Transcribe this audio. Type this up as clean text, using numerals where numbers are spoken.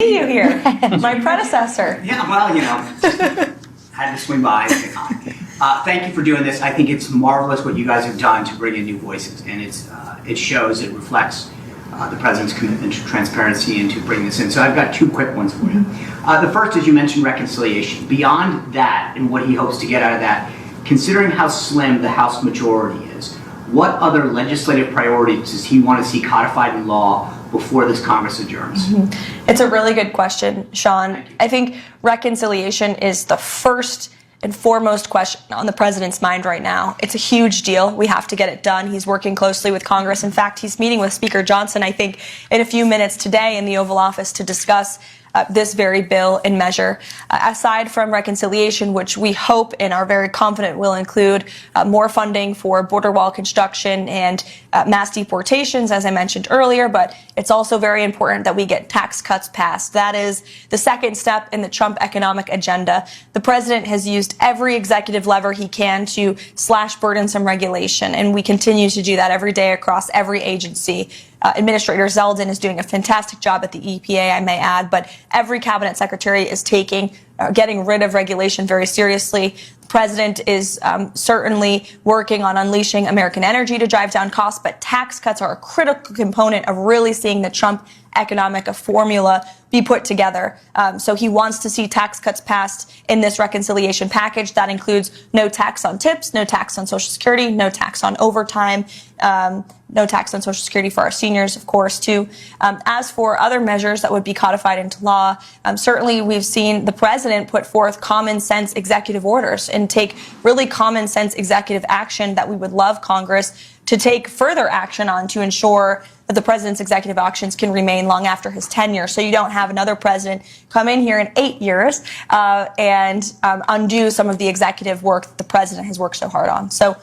You here, my predecessor. Yeah, well, had to swing by. Thank you for doing this. I think it's marvelous what you guys have done to bring in new voices, and it shows, it reflects the President's commitment to transparency and to bring this in. So I've got two quick ones for you. The first is you mentioned reconciliation. Beyond that and what he hopes to get out of that, considering how slim the House majority is, what other legislative priorities does he want to see codified in law before this Congress adjourns? It's a really good question, Sean. I think reconciliation is the first and foremost question on the President's mind right now. It's a huge deal. We have to get it done. He's working closely with Congress. In fact, he's meeting with Speaker Johnson, I think, in a few minutes today in the Oval Office to discuss this very bill and measure. Aside from reconciliation, which we hope and are very confident will include more funding for border wall construction and mass deportations, as I mentioned earlier, but it's also very important that we get tax cuts passed. That is the second step in the Trump economic agenda. The President has used every executive lever he can to slash burdensome regulation, and we continue to do that every day across every agency. Administrator Zeldin is doing a fantastic job at the EPA, I may add, but every cabinet secretary is getting rid of regulation very seriously. The President is certainly working on unleashing American energy to drive down costs, but tax cuts are a critical component of really seeing the Trump economic formula be put together. So he wants to see tax cuts passed in this reconciliation package. That includes no tax on tips, no tax on Social Security, no tax on overtime, no tax on Social Security for our seniors, of course, too. As for other measures that would be codified into law, certainly we've seen the President put forth common sense executive orders and take really common sense executive action that we would love Congress to take further action on to ensure that the President's executive actions can remain long after his tenure. So you don't have another president come in here in 8 years and undo some of the executive work that the President has worked so hard on. So